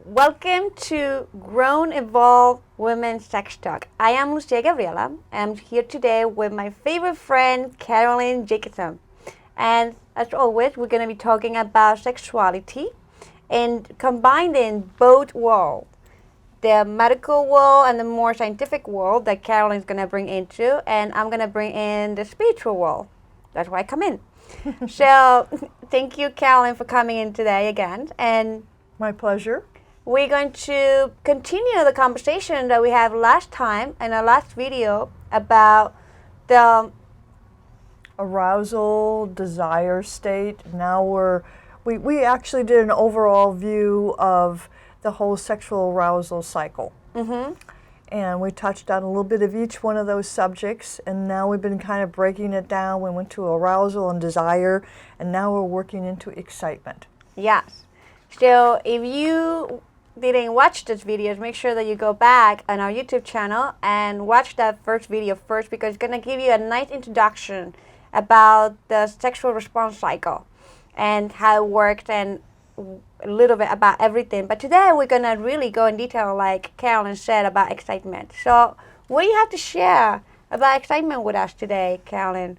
Welcome to Grown Evolved Women Sex Talk. I am Lucia Gabriela. I'm here today with my favorite friend, Carolyn Jacobson. And as always, we're going to be talking about sexuality and combining both worlds, the medical world and the more scientific world that Carolyn's going to bring into, and I'm going to bring in the spiritual world. That's why I come in. So, thank you, Carolyn, for coming in today again. And my pleasure. We're going to continue the conversation that we had last time in our last video about the arousal, desire state. Now we actually did an overall view of the whole sexual arousal cycle. Mm-hmm. And we touched on a little bit of each one of those subjects, and now we've been kind of breaking it down. We went to arousal and desire, and now we're working into excitement. Yes. So if you didn't watch those videos, make sure that you go back on our YouTube channel and watch that first video first, because it's going to give you a nice introduction about the sexual response cycle and how it works and a little bit about everything. But today we're going to really go in detail, like Carolyn said, about excitement. So what do you have to share about excitement with us today, Carolyn?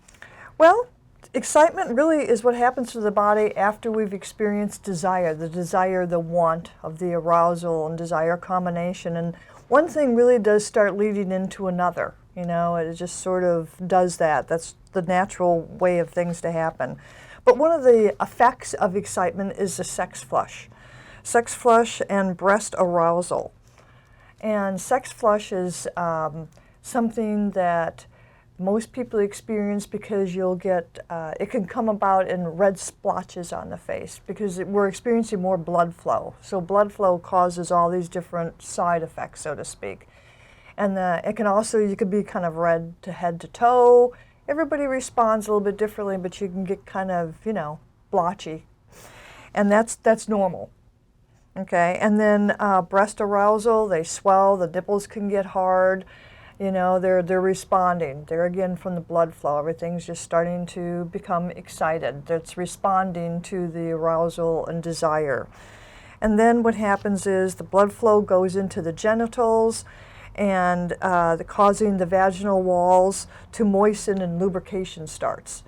Well, excitement really is what happens to the body after we've experienced desire, the want of the arousal and desire combination. And one thing really does start leading into another. You know, it just sort of does that. That's the natural way of things to happen. But one of the effects of excitement is the sex flush and breast arousal. And sex flush is something that most people experience because you'll get, it can come about in red splotches on the face because we're experiencing more blood flow. So blood flow causes all these different side effects, so to speak. And it can also, you could be kind of red to head to toe. Everybody responds a little bit differently, but you can get kind of, blotchy. And that's normal. Okay, and then breast arousal, they swell, the nipples can get hard. They're responding. They're again from the blood flow. Everything's just starting to become excited. It's responding to the arousal and desire. And then what happens is the blood flow goes into the genitals and causing the vaginal walls to moisten and lubrication starts.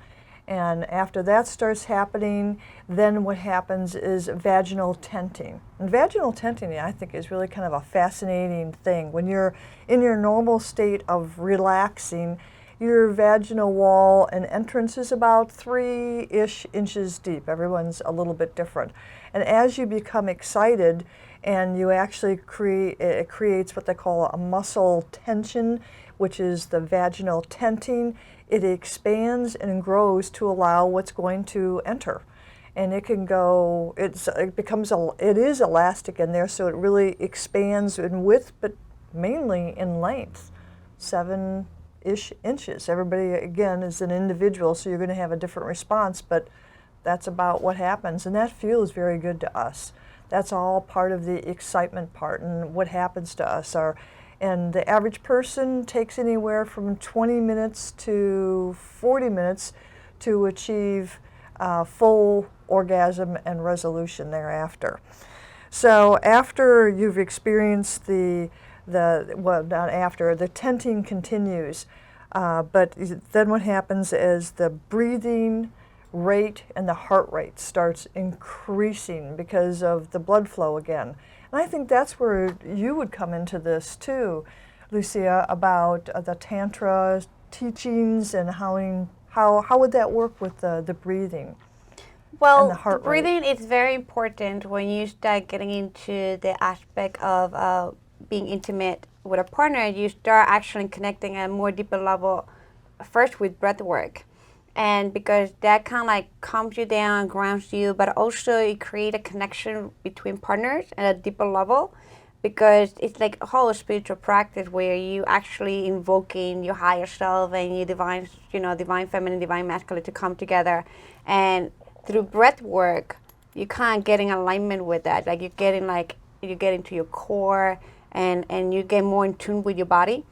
And after that starts happening, then what happens is vaginal tenting. And vaginal tenting, I think, is really kind of a fascinating thing. When you're in your normal state of relaxing, your vaginal wall and entrance is about 3-ish inches deep. Everyone's a little bit different. And as you become excited and you actually it creates what they call a muscle tension, which is the vaginal tenting. It expands and grows to allow what's going to enter. And it can go, it is elastic in there, so it really expands in width, but mainly in length, 7-ish inches. Everybody, again, is an individual, so you're going to have a different response, but that's about what happens. And that feels very good to us. That's all part of the excitement part and what happens to us. And the average person takes anywhere from 20 minutes to 40 minutes to achieve full orgasm and resolution thereafter. So after you've experienced the tenting continues, but then what happens is the breathing rate and the heart rate starts increasing because of the blood flow again. And I think that's where you would come into this too, Lucia, about the Tantra teachings and how would that work with the breathing? Well, and the heart breathing rate? is very important when you start getting into the aspect of being intimate with a partner. You start actually connecting at a more deeper level, first with breath work. And because that kind of like calms you down, grounds you, but also it creates a connection between partners at a deeper level, because it's like a whole spiritual practice where you actually invoking your higher self and your divine, divine feminine, divine masculine to come together. And through breath work, you kind of get in alignment with that. Like you get into your core and you get more in tune with your body.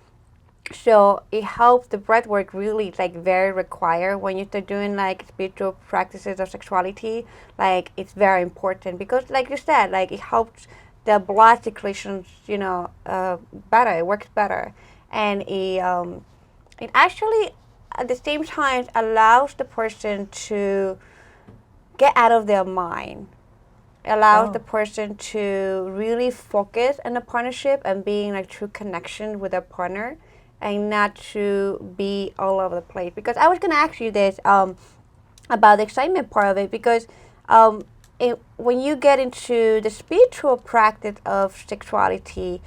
So it helps. The breath work really is like very required when you start doing like spiritual practices of sexuality. Like it's very important because, like you said, like it helps the blood circulation, better. It works better, and it actually at the same time allows the person to get out of their mind. It allows the person to really focus on the partnership and being like true connection with their partner, and not to be all over the place. Because I was gonna ask you this about the excitement part of it, because when you get into the spiritual practice of sexuality,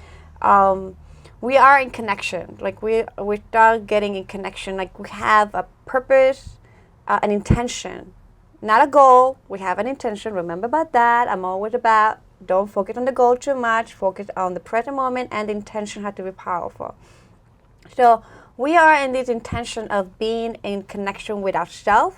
we are in connection. Like we start getting in connection. Like we have a purpose, an intention, not a goal. We have an intention. Remember about that. I'm always about don't focus on the goal too much. Focus on the present moment, and the intention has to be powerful. So we are in this intention of being in connection with ourselves,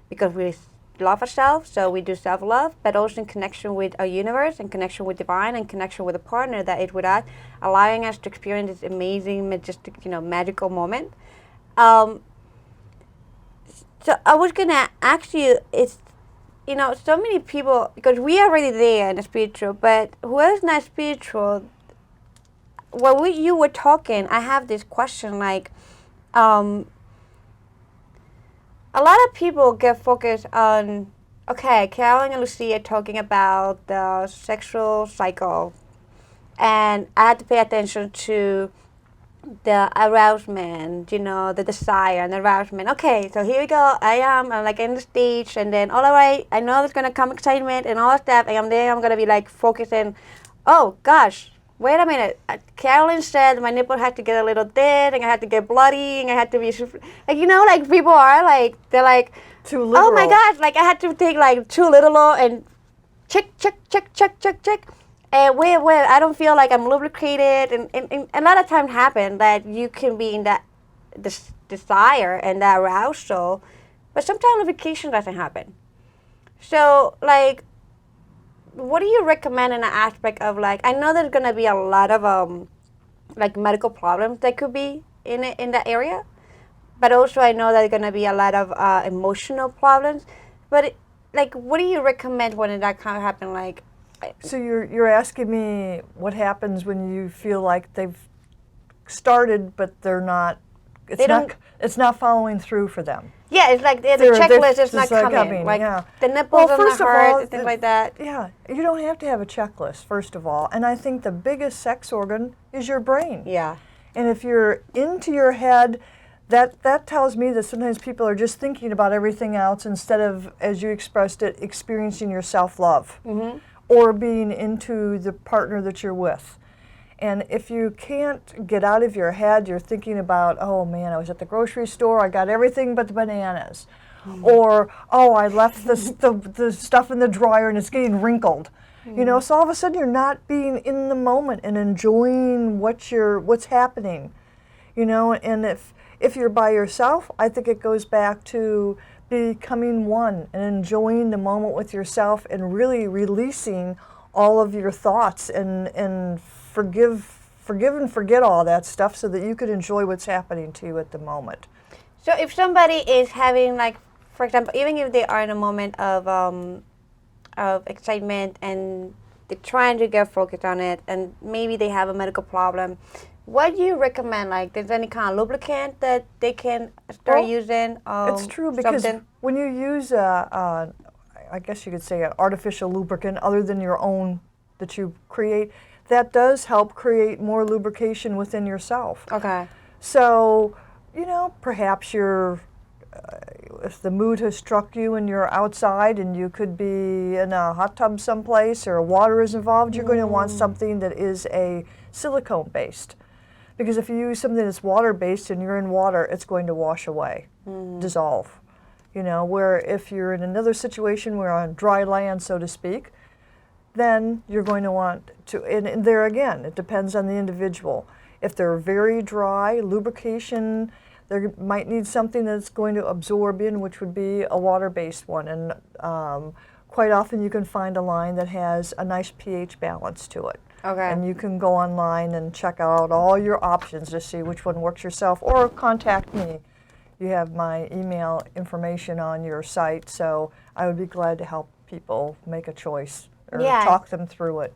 because we love ourselves, so we do self-love, but also in connection with our universe, and connection with divine, and connection with a partner that is with us, allowing us to experience this amazing, majestic, magical moment. So I was gonna ask you, it's, so many people, because we are already there in the spiritual, but whoever's not spiritual, while you were talking, I have this question, like, a lot of people get focused on, okay, Carolyn and Lucia talking about the sexual cycle, and I had to pay attention to the arousement, the desire and arousement. Okay, so here we go. I'm like in the stage, and then all right, I know there's gonna come excitement and all that stuff, and I'm gonna be like focusing. Oh gosh, wait a minute. Carolyn said my nipple had to get a little thin, and I had to get bloody, and I had to be like, like people are like, they're like, too literal. oh my gosh, like I had to take like too little and check. And wait, I don't feel like I'm lubricated, and a lot of times happen that you can be in that desire and that arousal, but sometimes lubrication doesn't happen. So like, what do you recommend in an aspect of like, I know there's gonna be a lot of like medical problems that could be in that area, but also I know there's gonna be a lot of emotional problems. But like, what do you recommend when that kind of happen? Like, so you're asking me what happens when you feel like they've started, but they're not. It's not following through for them. Yeah, it's like the checklist is not coming. Like yeah. the nipples well, on first the of heart, all, things like that. Yeah, you don't have to have a checklist, first of all. And I think the biggest sex organ is your brain. Yeah. And if you're into your head, that tells me that sometimes people are just thinking about everything else instead of, as you expressed it, experiencing your self-love, or being into the partner that you're with. And if you can't get out of your head, you're thinking about, oh man, I was at the grocery store, I got everything but the bananas. Or, oh, I left the stuff in the dryer and it's getting wrinkled. So all of a sudden you're not being in the moment and enjoying what's happening. And if you're by yourself, I think it goes back to becoming one and enjoying the moment with yourself and really releasing all of your thoughts and forgive and forget all that stuff so that you could enjoy what's happening to you at the moment. So if somebody is having, like, for example, even if they are in a moment of excitement and they're trying to get focused on it, and maybe they have a medical problem, what do you recommend? Like, there's any kind of lubricant that they can start using? It's true, because when you use I guess you could say an artificial lubricant other than your own that you create, that does help create more lubrication within yourself. Okay. So, perhaps if the mood has struck you and you're outside and you could be in a hot tub someplace or water is involved, you're going to want something that is a silicone-based. Because if you use something that's water-based and you're in water, it's going to wash away, dissolve. Where if you're in another situation where on dry land, so to speak, then you're going to want to, and there again, it depends on the individual. If they're very dry, lubrication, they might need something that's going to absorb in, which would be a water-based one. And quite often you can find a line that has a nice pH balance to it. Okay. And you can go online and check out all your options to see which one works yourself, or contact me. You have my email information on your site, so I would be glad to help people make a choice or talk them through it.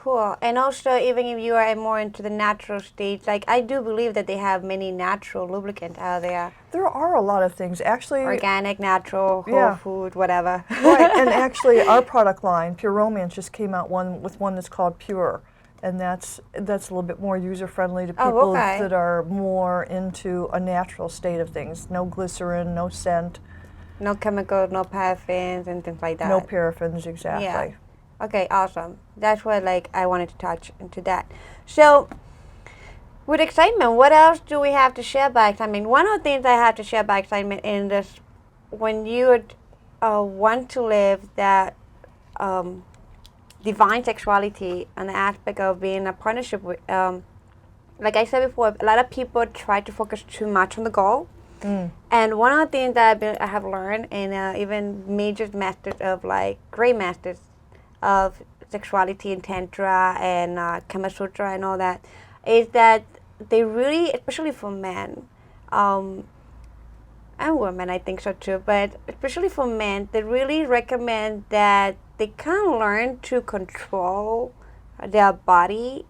Cool. And also, even if you are more into the natural stage, like I do believe that they have many natural lubricants out there. There are a lot of things. Actually, Organic, natural, whole Yeah. food, whatever. right, and actually our product line, Pure Romance, just came out with one that's called Pure. And that's a little bit more user-friendly to Oh, people okay. that are more into a natural state of things. No glycerin, no scent, No chemicals, no paraffins, and things like that. no paraffins, exactly. Yeah. Okay, awesome. That's what like I wanted to touch into that. So, with excitement, what else do we have to share about excitement? One of the things I have to share about excitement in this, when you want to live that divine sexuality and the aspect of being in a partnership with, like I said before, a lot of people try to focus too much on the goal. And one of the things that I have learned, and even major masters of like great masters of sexuality and tantra and Kama Sutra and all that, is that they really, especially for men, and women, I think so too, but especially for men, they really recommend that they can learn to control their body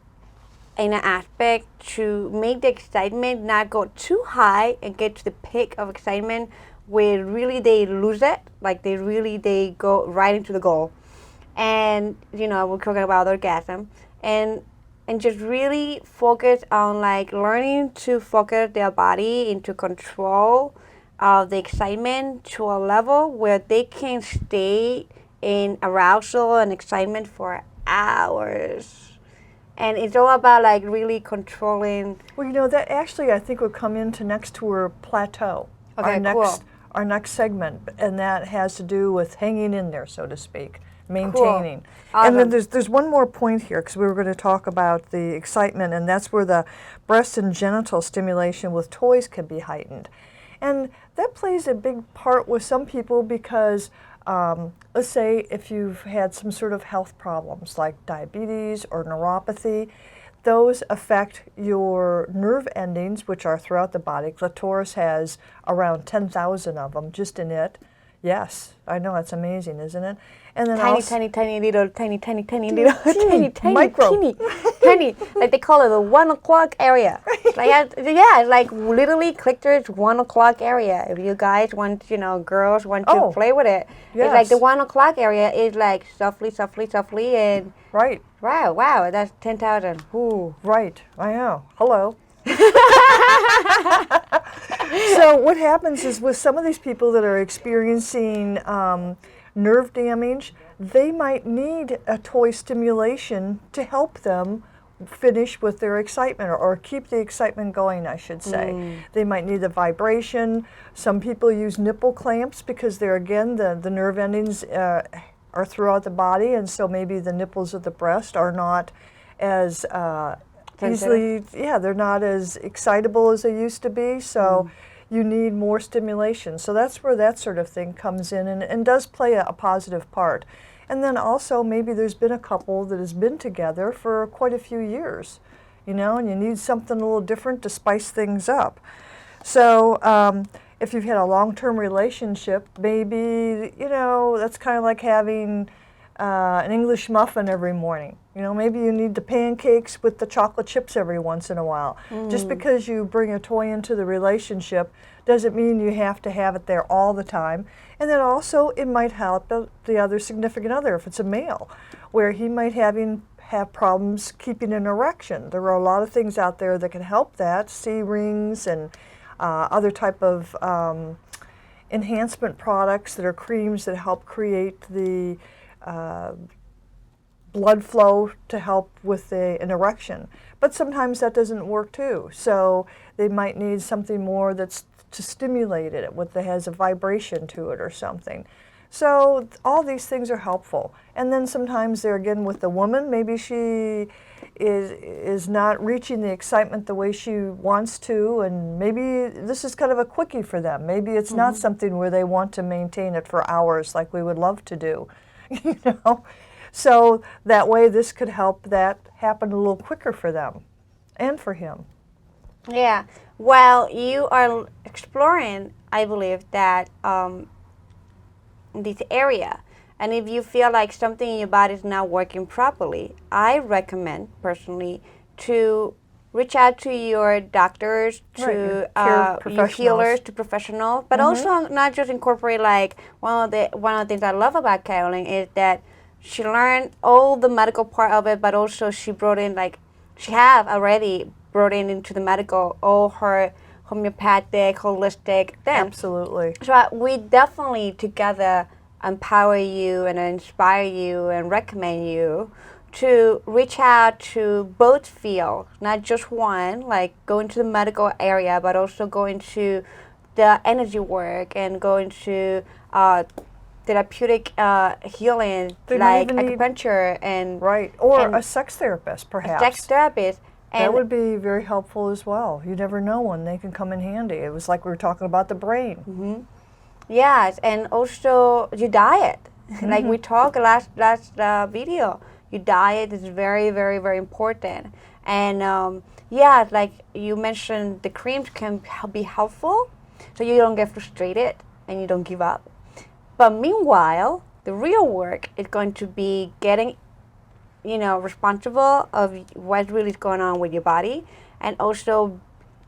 in an aspect to make the excitement not go too high and get to the peak of excitement where really they lose it, like they go right into the goal. And we're talking about orgasm, and just really focus on like learning to focus their body into control of the excitement to a level where they can stay in arousal and excitement for hours. And it's all about like really controlling. Well, that actually I think would come into next to our plateau. Okay, cool. Our next segment, and that has to do with hanging in there, so to speak, maintaining. Cool. And then Awesome. there's one more point here, because we were going to talk about the excitement, and that's where the breast and genital stimulation with toys can be heightened. And that plays a big part with some people because let's say if you've had some sort of health problems like diabetes or neuropathy, those affect your nerve endings, which are throughout the body. Clitoris has around 10,000 of them just in it. Yes, I know, it's amazing, isn't it? And then Tiny little, tiny, micro. tiny. Like they call it the 1 o'clock area. Like, yeah, it's like literally clitoris 1 o'clock area. If you guys want, girls want to play with it, it's like the yes. 1 o'clock area is like softly, and Right, wow, that's 10,000. Ooh. right, I know. Hello. So what happens is with some of these people that are experiencing nerve damage, they might need a toy stimulation to help them finish with their excitement or keep the excitement going, I should say. They might need a vibration. Some people use nipple clamps because they're, again, the nerve endings are throughout the body, and so maybe the nipples of the breast are not as easily, they're not as excitable as they used to be, so you need more stimulation. So that's where that sort of thing comes in and does play a positive part. And then also maybe there's been a couple that has been together for quite a few years, and you need something a little different to spice things up. So if you've had a long-term relationship, maybe, that's kind of like having an English muffin every morning. Maybe you need the pancakes with the chocolate chips every once in a while. Just because you bring a toy into the relationship doesn't mean you have to have it there all the time. And then also it might help the other significant other, if it's a male, where he might have problems keeping an erection. There are a lot of things out there that can help that, C-rings and other type of enhancement products that are creams that help create the blood flow to help with an erection. But sometimes that doesn't work too. So they might need something more that's to stimulate it, that has a vibration to it or something. So all these things are helpful. And then sometimes they're, again, with the woman, maybe she is not reaching the excitement the way she wants to, and maybe this is kind of a quickie for them. Maybe it's not something where they want to maintain it for hours like we would love to do. So that way this could help that happen a little quicker for them and for him. Yeah. While you are exploring, I believe that this area And if you feel like something in your body is not working properly, I recommend personally to reach out to your doctors, Right, to your care your professionals. healers, to professionals, but also not just incorporate like one of the things I love about Carolyn is that she learned all the medical part of it, but also she brought in like she have already brought in into the medical all her homeopathic, holistic things. Absolutely. So we definitely together empower you and inspire you and recommend you to reach out to both fields, not just one, like go into the medical area, but also go into the energy work and go into therapeutic healing, They might like even need- acupuncture and Right. Or and a sex therapist, perhaps. sex therapist. That And would be very helpful as well. You never know when they can come in handy. It was like we were talking about the brain. yes, and also your diet. Like we talked last video, your diet is very, very, very important. And yeah, like you mentioned, the creams can be helpful, so you don't get frustrated and you don't give up. But meanwhile, the real work is going to be getting, responsible of what really is going on with your body, and also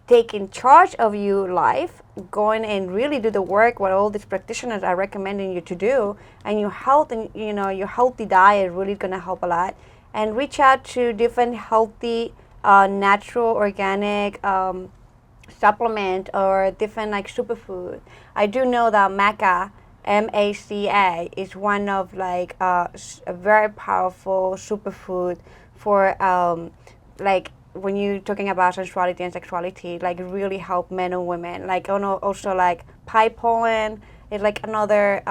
taking charge of your life, going and really do the work what all these practitioners are recommending you to do, and your health and your healthy diet really gonna help a lot. And reach out to different healthy, natural, organic supplement or different like superfood. I do know that maca, MACA, is one of like a very powerful superfood for like when you're talking about sensuality and sexuality, like really help men and women. Like also like pie pollen is like another.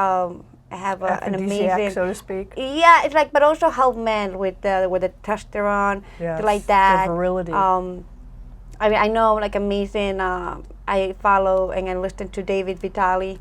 I have an Aphrodisiac, amazing, so to speak. yeah, it's like, but also help men with the testosterone, Yes, like that. the virility. I mean, I know like amazing. I follow and I listen to David Vitale.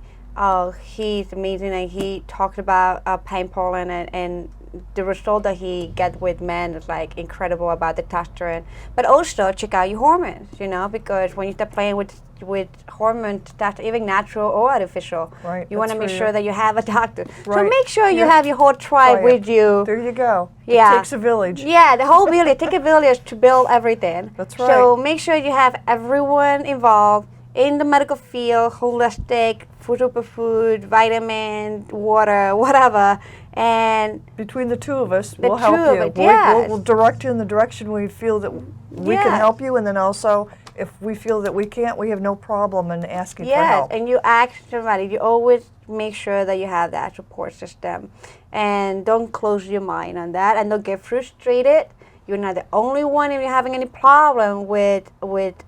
He's amazing, and he talks about pine pollen and the result that he gets with men is like incredible about the testosterone. But also check out your hormones, because when you start playing with hormones, that's even natural or artificial. Right, You want to that's make for sure you. that you have a doctor. So Right. make sure you Yeah. have your whole tribe Right. with you. There you go. Yeah. It takes a village. Yeah, the whole village. Take a village to build everything. That's So right. make sure you have everyone involved in the medical field, holistic, superfood, vitamin, water, whatever. And Between the two of us, The we'll help two of you. us, We'll- yes. we'll direct you in the direction we feel that we can Yes. help you, and then also, if we feel that we can't, we have no problem in asking for yes, help. and you ask somebody. You always make sure that you have that support system, and don't close your mind on that, and don't get frustrated. You're not the only one. If you're having any problem with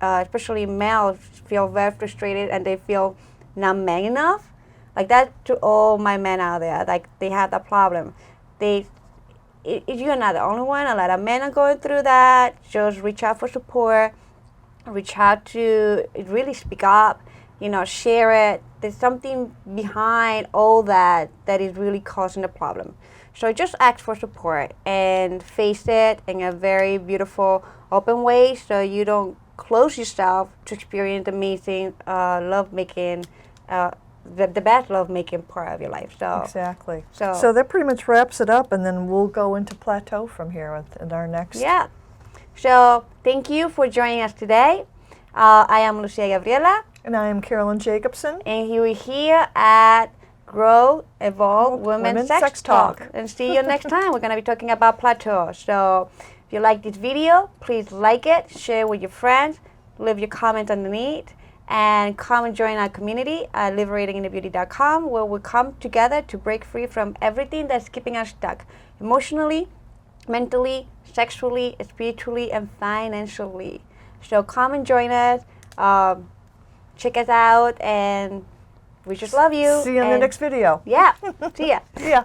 especially males feel very frustrated and they feel not man enough, like that to all my men out there, like they have that problem. You're not the only one. A lot of men are going through that. Just reach out for support. Reach out to really speak up. Share it. There's something behind all that is really causing the problem. So just ask for support and face it in a very beautiful, open way, so you don't close yourself to experience amazing lovemaking, the best lovemaking part of your life. So Exactly. So- So that pretty much wraps it up, and then we'll go into plateau from here in our next. yeah. So thank you for joining us today. I am Lucia Gabriela, And I am Carolyn Jacobson. and we're here at Grow, Evolve, Women's Sex Talk. And see you next time. We're going to be talking about plateau. So if you like this video, please like it, share with your friends, leave your comments underneath, and come and join our community at liberatinginthebeauty.com, where we come together to break free from everything that's keeping us stuck emotionally, mentally, sexually, spiritually, and financially. So come and join us. Check us out, and we just love you. See you in the and- next video. Yeah. See ya. Yeah.